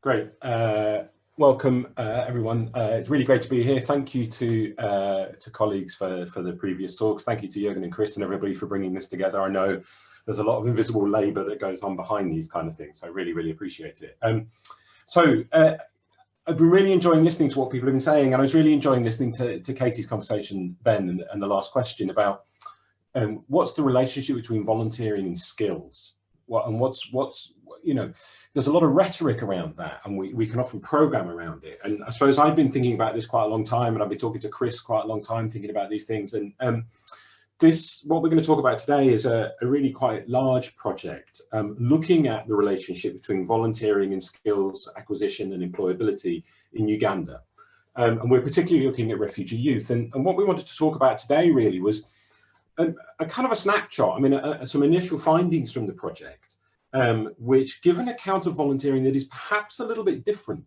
Great. Welcome, everyone. It's really great to be here. Thank you to colleagues for the previous talks. Thank you to Jürgen and Chris and everybody for bringing this together. I know there's a lot of invisible labour that goes on behind these kind of things. So I really, really appreciate it. I've been really enjoying listening to what people have been saying, and I was really enjoying listening to Katie's conversation then and the last question about what's the relationship between volunteering and skills. There's a lot of rhetoric around that, and we can often program around it. And I suppose I've been thinking about this quite a long time, and I've been talking to Chris quite a long time thinking about these things. And what we're going to talk about today is a really quite large project looking at the relationship between volunteering and skills acquisition and employability in Uganda. And we're particularly looking at refugee youth. And what we wanted to talk about today really was a kind of a snapshot, some initial findings from the project, which give an account of volunteering that is perhaps a little bit different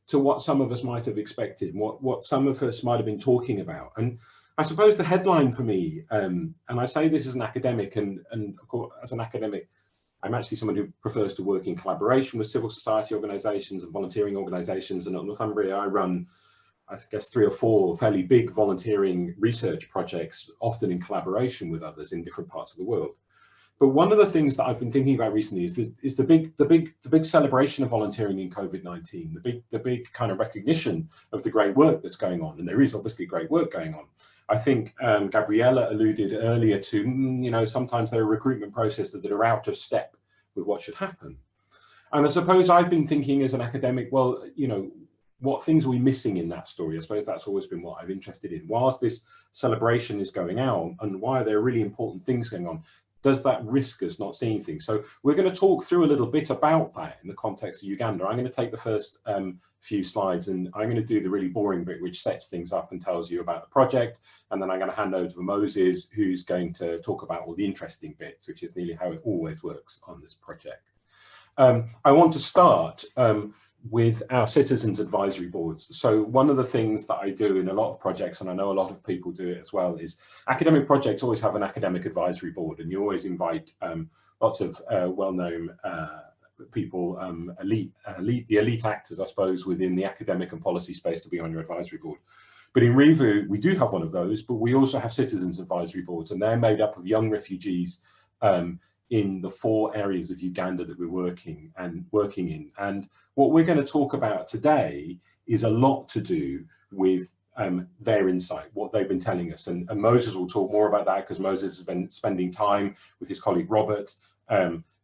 to what some of us might have expected, what some of us might have been talking about. And I suppose the headline for me, and I say this as an academic, and of course, as an academic, I'm actually someone who prefers to work in collaboration with civil society organisations and volunteering organisations. And at Northumbria, I run, I guess, 3 or 4 fairly big volunteering research projects, often in collaboration with others in different parts of the world. But one of the things that I've been thinking about recently is the big celebration of volunteering in Covid-19, the big kind of recognition of the great work that's going on, and there is obviously great work going on. I think Gabriella alluded earlier to, sometimes there are recruitment processes that are out of step with what should happen. And I suppose I've been thinking as an academic, well, what things are we missing in that story? I suppose that's always been what I'm interested in. Whilst this celebration is going on, and why are there really important things going on, does that risk us not seeing things? So we're going to talk through a little bit about that in the context of Uganda. I'm going to take the first few slides, and I'm going to do the really boring bit, which sets things up and tells you about the project. And then I'm going to hand over to Moses, who's going to talk about all the interesting bits, which is nearly how it always works on this project. I want to start with our citizens advisory boards. So one of the things that I do in a lot of projects, and I know a lot of people do it as well, is academic projects always have an academic advisory board, and you always invite lots of well-known people, the elite actors, I suppose, within the academic and policy space to be on your advisory board. But in RYVU, we do have one of those, but we also have citizens advisory boards, and they're made up of young refugees in the 4 areas of Uganda that we're working in. And what we're going to talk about today is a lot to do with their insight, what they've been telling us. And Moses will talk more about that, because Moses has been spending time with his colleague Robert,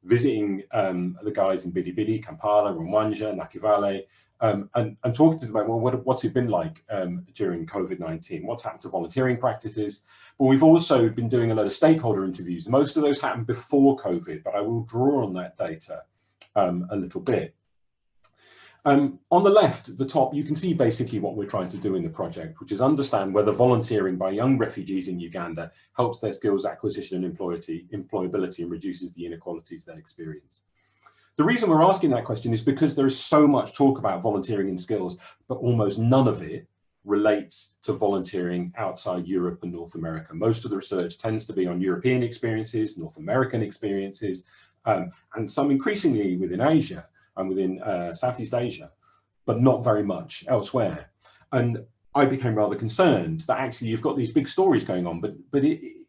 visiting the guys in Baillie, Kampala, Rwanda, Nakivale, and talking to them about, well, what's it been like during Covid-19? What's happened to volunteering practices? But we've also been doing a lot of stakeholder interviews. Most of those happened before COVID, but I will draw on that data a little bit. On the left, the top, you can see basically what we're trying to do in the project, which is understand whether volunteering by young refugees in Uganda helps their skills acquisition and employability and reduces the inequalities they experience. The reason we're asking that question is because there is so much talk about volunteering and skills, but almost none of it relates to volunteering outside Europe and North America. Most of the research tends to be on European experiences, North American experiences, and some increasingly within Asia and within Southeast Asia, but not very much elsewhere. And I became rather concerned that actually you've got these big stories going on, but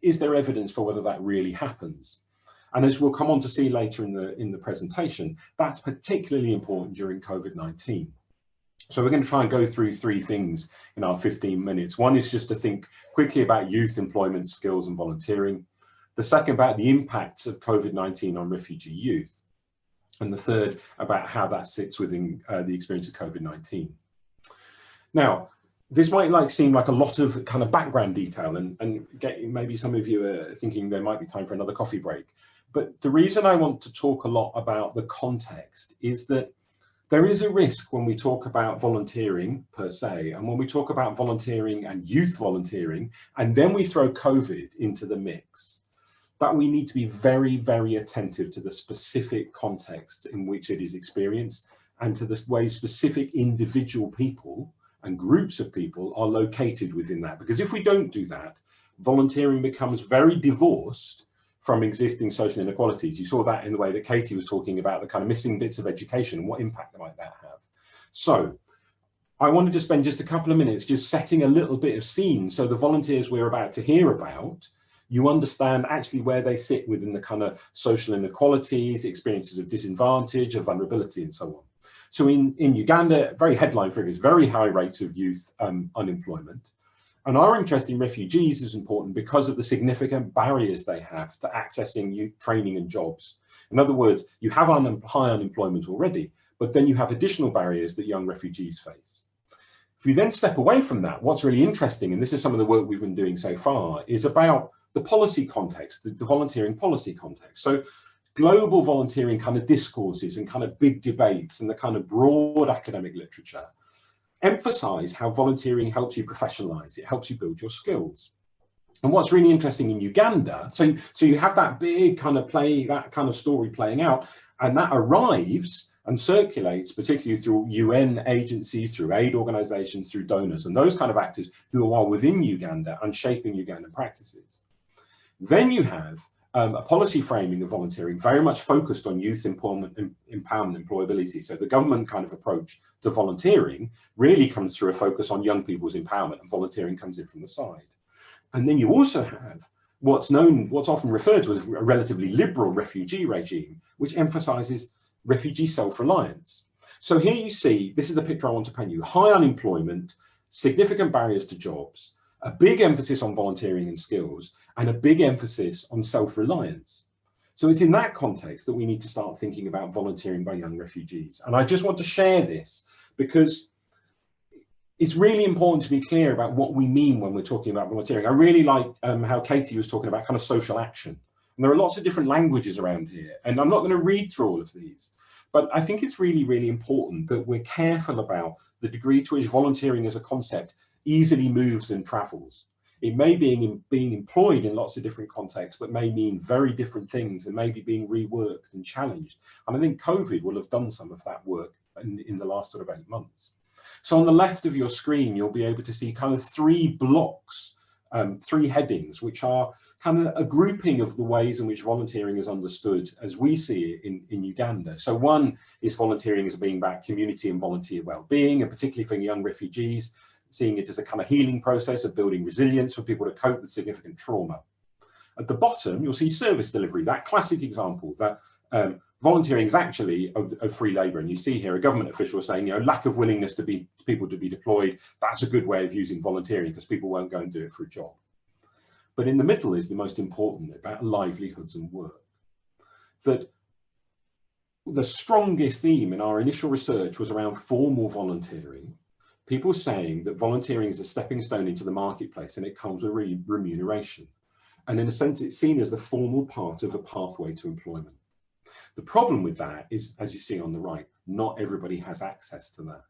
is there evidence for whether that really happens? And as we'll come on to see later in the presentation, that's particularly important during COVID-19. So we're going to try and go through 3 things in our 15 minutes. One is just to think quickly about youth employment, skills and volunteering. The second about the impacts of COVID-19 on refugee youth. And the third about how that sits within the experience of COVID-19. Now, this might seem like a lot of kind of background detail, and maybe some of you are thinking there might be time for another coffee break. But the reason I want to talk a lot about the context is that there is a risk when we talk about volunteering per se, and when we talk about volunteering and youth volunteering, and then we throw COVID into the mix, that we need to be very, very attentive to the specific context in which it is experienced, and to the way specific individual people and groups of people are located within that. Because if we don't do that, volunteering becomes very divorced from existing social inequalities. You saw that in the way that Katie was talking about the kind of missing bits of education and what impact might that have. So I wanted to spend just a couple of minutes just setting a little bit of scene so the volunteers we're about to hear about, you understand actually where they sit within the kind of social inequalities, experiences of disadvantage, of vulnerability, and so on. So in Uganda, very headline figures, very high rates of youth unemployment. And our interest in refugees is important because of the significant barriers they have to accessing youth training and jobs. In other words, you have high unemployment already, but then you have additional barriers that young refugees face. If you then step away from that, what's really interesting, and this is some of the work we've been doing so far, is about the policy context, the volunteering policy context. So global volunteering kind of discourses and kind of big debates and the kind of broad academic literature emphasize how volunteering helps you professionalize, it helps you build your skills. And what's really interesting in Uganda, so you have that big kind of that kind of story playing out, and that arrives and circulates, particularly through UN agencies, through aid organizations, through donors, and those kind of actors who are within Uganda and shaping Ugandan practices. Then you have a policy framing of volunteering very much focused on youth empowerment, employability. So the government kind of approach to volunteering really comes through a focus on young people's empowerment, and volunteering comes in from the side. And then you also have what's often referred to as a relatively liberal refugee regime, which emphasizes refugee self-reliance. So here you see, this is the picture I want to paint you: high unemployment, significant barriers to jobs, a big emphasis on volunteering and skills, and a big emphasis on self-reliance. So it's in that context that we need to start thinking about volunteering by young refugees. And I just want to share this because it's really important to be clear about what we mean when we're talking about volunteering. I really like how Katie was talking about kind of social action. And there are lots of different languages around here, and I'm not going to read through all of these, but I think it's really, really important that we're careful about the degree to which volunteering as a concept easily moves and travels. It may be being employed in lots of different contexts, but may mean very different things and maybe being reworked and challenged. And I think COVID will have done some of that work in the last sort of 8 months. So on the left of your screen, you'll be able to see kind of 3 blocks, 3 headings, which are kind of a grouping of the ways in which volunteering is understood as we see it in Uganda. So one is volunteering as being about community and volunteer well-being, and particularly for young refugees, seeing it as a kind of healing process of building resilience for people to cope with significant trauma. At the bottom, you'll see service delivery, that classic example that volunteering is actually of free labour. And you see here a government official saying, lack of willingness to be people to be deployed, that's a good way of using volunteering because people won't go and do it for a job. But in the middle is the most important, about livelihoods and work. That the strongest theme in our initial research was around formal volunteering, people saying that volunteering is a stepping stone into the marketplace and it comes with remuneration. And in a sense, it's seen as the formal part of a pathway to employment. The problem with that is, as you see on the right, not everybody has access to that.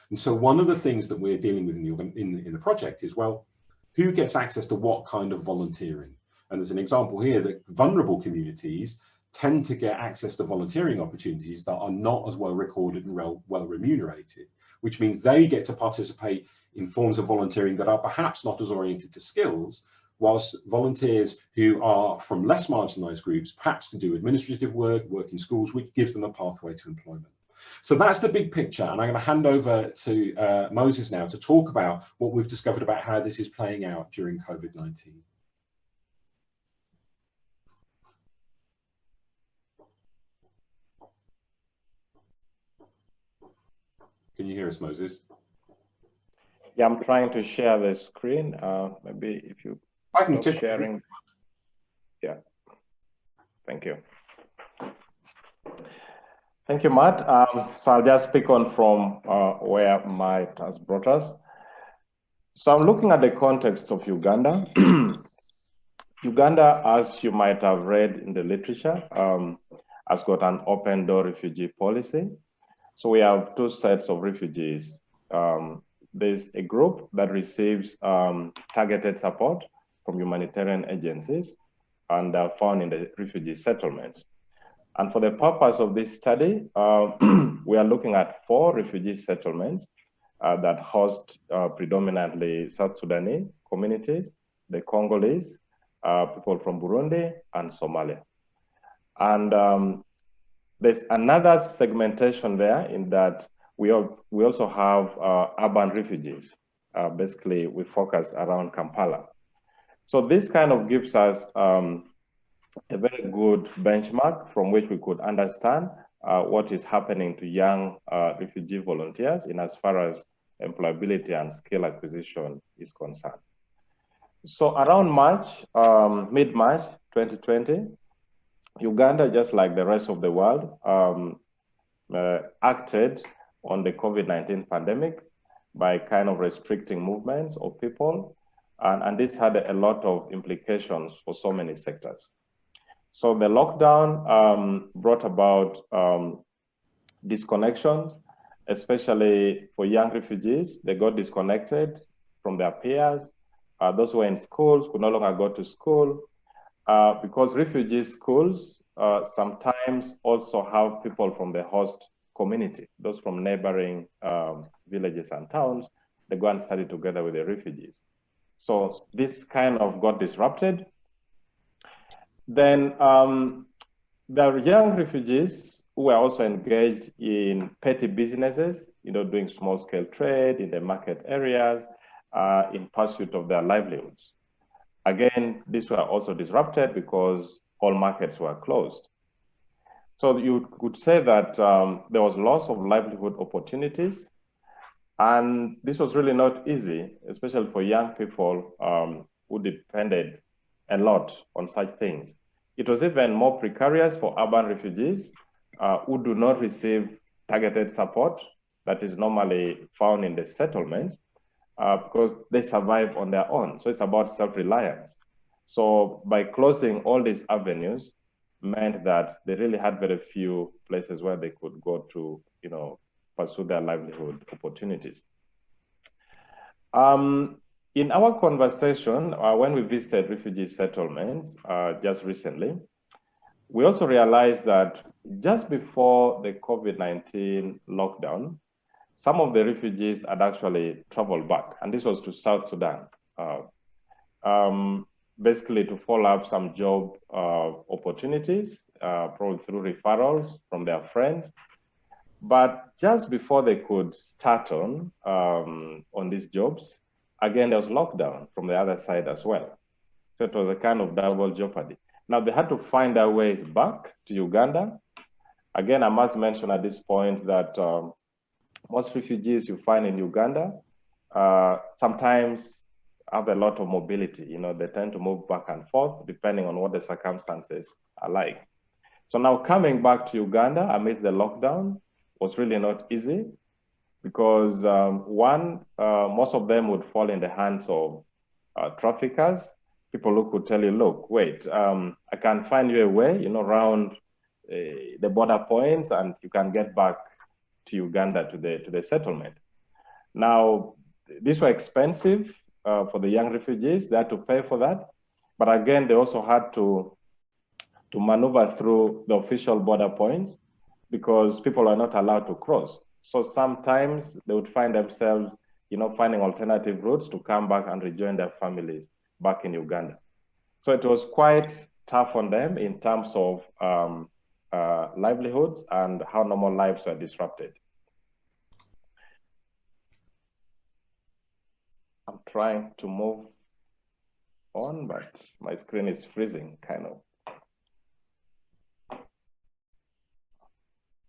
And so one of the things that we're dealing with in the project is, well, who gets access to what kind of volunteering? And there's an example here that vulnerable communities tend to get access to volunteering opportunities that are not as well recorded and well remunerated, which means they get to participate in forms of volunteering that are perhaps not as oriented to skills, whilst volunteers who are from less marginalised groups perhaps can do administrative work in schools, which gives them a pathway to employment. So that's the big picture, and I'm going to hand over to Moses now to talk about what we've discovered about how this is playing out during COVID-19. Can you hear us, Moses? Yeah, I'm trying to share the screen. Maybe if you I can stop sharing. Yeah, thank you. Thank you, Matt. So I'll just speak on from where Matt has brought us. So I'm looking at the context of Uganda. Uganda, as you might have read in the literature, has got an open door refugee policy. So we have 2 sets of refugees. There's a group that receives targeted support from humanitarian agencies and are found in the refugee settlements. And for the purpose of this study, we are looking at 4 refugee settlements that host predominantly South Sudanese communities, the Congolese, people from Burundi, and Somalia. And there's another segmentation there in that We also have urban refugees. Basically, we focus around Kampala. So this kind of gives us a very good benchmark from which we could understand what is happening to young refugee volunteers in as far as employability and skill acquisition is concerned. So around March, mid-March 2020, Uganda, just like the rest of the world, acted on the COVID-19 pandemic by kind of restricting movements of people. And this had a lot of implications for so many sectors. So the lockdown brought about disconnections, especially for young refugees. They got disconnected from their peers. Those who were in schools could no longer go to school because refugee schools sometimes also have people from the host community, those from neighboring villages and towns. They go and study together with the refugees. So this kind of got disrupted. Then there are young refugees who were also engaged in petty businesses, doing small scale trade in the market areas in pursuit of their livelihoods. Again, these were also disrupted because all markets were closed. So you could say that there was loss of livelihood opportunities. And this was really not easy, especially for young people who depended a lot on such things. It was even more precarious for urban refugees who do not receive targeted support that is normally found in the settlement because they survive on their own. So it's about self-reliance. So by closing all these avenues meant that they really had very few places where they could go to, pursue their livelihood opportunities. In our conversation, when we visited refugee settlements just recently, we also realized that just before the COVID-19 lockdown, some of the refugees had actually traveled back, and this was to South Sudan, basically to follow up some job opportunities, probably through referrals from their friends. But just before they could start on these jobs, again, there was lockdown from the other side as well. So it was a kind of double jeopardy. Now they had to find their ways back to Uganda. Again, I must mention at this point that most refugees you find in Uganda sometimes have a lot of mobility. They tend to move back and forth depending on what the circumstances are like. So now coming back to Uganda amidst the lockdown was really not easy because most of them would fall in the hands of traffickers, people who could tell you, look, wait, I can find you a way, around the border points and you can get back to Uganda to the settlement. Now, these were expensive for the young refugees. They had to pay for that. But again, they also had to maneuver through the official border points because people are not allowed to cross. So sometimes they would find themselves, finding alternative routes to come back and rejoin their families back in Uganda. So it was quite tough on them in terms of livelihoods and how normal lives were disrupted. I'm trying to move on, but my screen is freezing, kind of.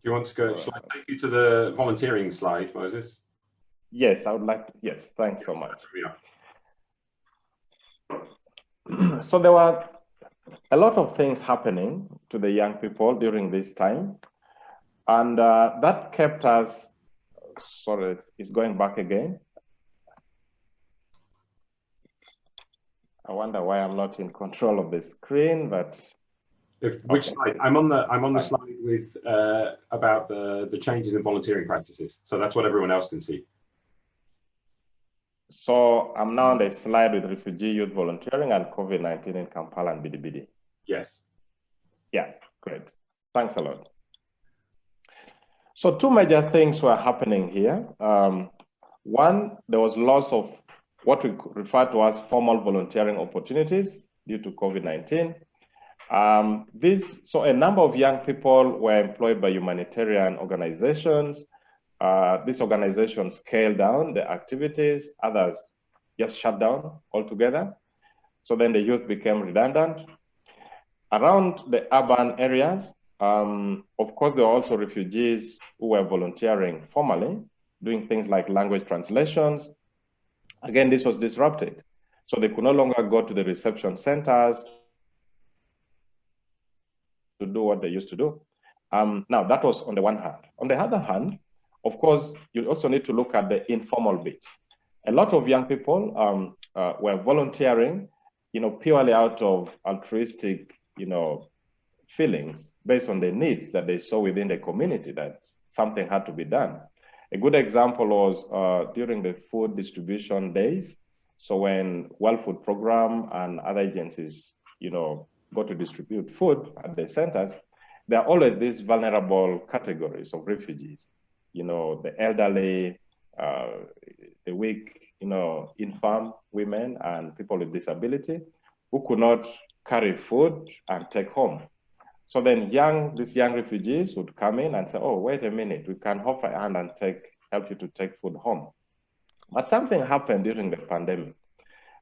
Do you want to go? Shall I take you to the volunteering slide, Moses? Yes, I would like to. Yes, thanks so much. Yeah. So there were a lot of things happening to the young people during this time. And that kept us, sorry, it's going back again. I wonder why I'm not in control of the screen, but Which slide? I'm on the slide with about the changes in volunteering practices. So that's what everyone else can see. So I'm now on the slide with refugee youth volunteering and COVID-19 in Kampala and Bidibidi. Yes. Yeah, great. Thanks a lot. So two major things were happening here. One, there was loss of what we refer to as formal volunteering opportunities due to COVID-19. So a number of young people were employed by humanitarian organizations These organizations scaled down the activities, others just shut down altogether. So then the youth became redundant. Around the urban areas, of course, there were also refugees who were volunteering formally, doing things like language translations. Again, this was disrupted. So they could no longer go to the reception centers to do what they used to do. Now, that was on the one hand. On the other hand, of course, you also need to look at the informal bit. A lot of young people were volunteering, purely out of altruistic, feelings based on the needs that they saw within the community that something had to be done. A good example was during the food distribution days. So when World Food Program and other agencies, go to distribute food at the centers, there are always these vulnerable categories of refugees, the elderly, the weak, infirm women and people with disability who could not carry food and take home. So then these young refugees would come in and say, oh, wait a minute, we can offer a hand and help you to take food home. But something happened during the pandemic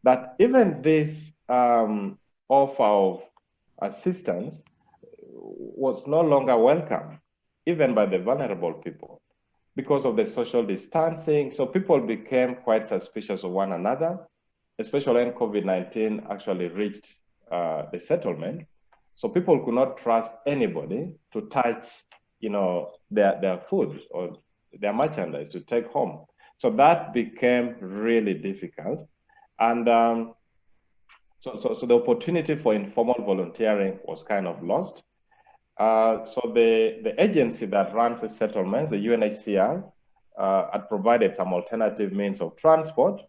that even this offer of assistance was no longer welcome, even by the vulnerable people, because of the social distancing. So people became quite suspicious of one another, especially when COVID-19 actually reached the settlement. So people could not trust anybody to touch, their food or their merchandise to take home. So that became really difficult. And so the opportunity for informal volunteering was kind of lost. So the agency that runs the settlements, the UNHCR, had provided some alternative means of transport,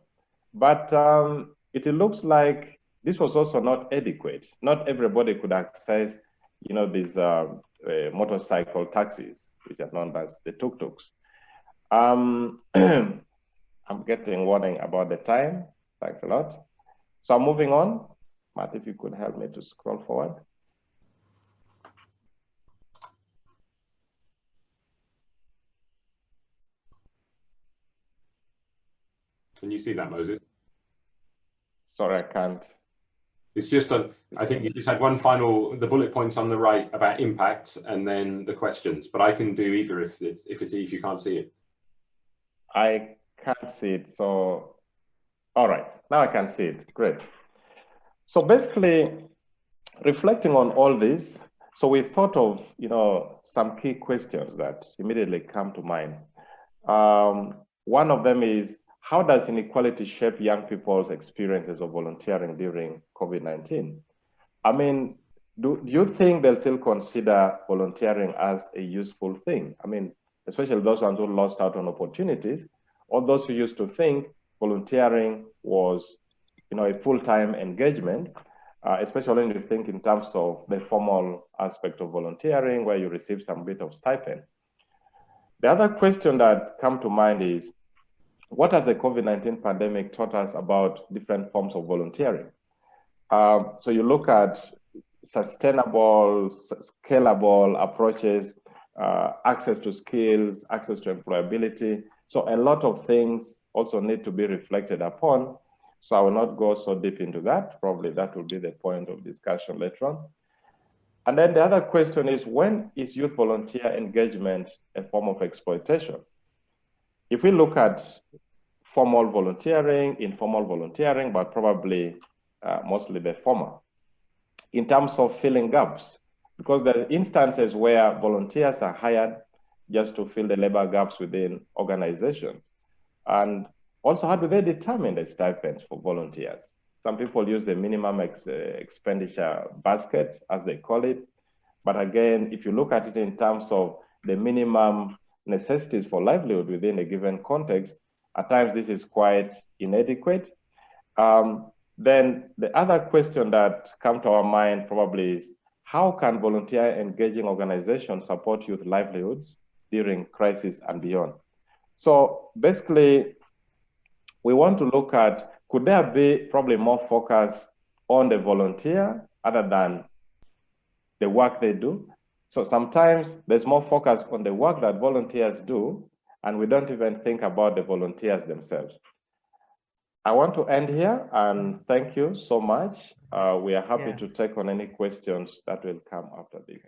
but it looks like this was also not adequate. Not everybody could access, these motorcycle taxis, which are known as the tuk-tuks. I'm getting warning about the time. Thanks a lot. So I'm moving on. Matt, if you could help me to scroll forward. Can you see that, Moses? Sorry, I can't. It's just I think you just had one final, the bullet points on the right about impact and then the questions, but I can do either if you can't see it. I can't see it, so, all right, now I can see it, great. So basically, reflecting on all this, so we thought of, some key questions that immediately come to mind. One of them is, how does inequality shape young people's experiences of volunteering during COVID-19? I mean, do you think they'll still consider volunteering as a useful thing? I mean, especially those ones who lost out on opportunities, or those who used to think volunteering was, a full-time engagement, especially when you think in terms of the formal aspect of volunteering, where you receive some bit of stipend. The other question that comes to mind is, what has the COVID-19 pandemic taught us about different forms of volunteering? So you look at sustainable, scalable approaches, access to skills, access to employability. So a lot of things also need to be reflected upon. So I will not go so deep into that. Probably that will be the point of discussion later on. And then the other question is, when is youth volunteer engagement a form of exploitation? If we look at formal volunteering, informal volunteering, but probably mostly the former, in terms of filling gaps, because there are instances where volunteers are hired just to fill the labor gaps within organizations. And also, how do they determine the stipends for volunteers? Some people use the minimum expenditure basket, as they call it. But again, if you look at it in terms of the minimum necessities for livelihood within a given context, at times this is quite inadequate. Then the other question that comes to our mind probably is, how can volunteer engaging organizations support youth livelihoods during crisis and beyond? So basically, we want to look at, could there be probably more focus on the volunteer other than the work they do? So sometimes there's more focus on the work that volunteers do, and we don't even think about the volunteers themselves. I want to end here and thank you so much. We are happy to take on any questions that will come after this.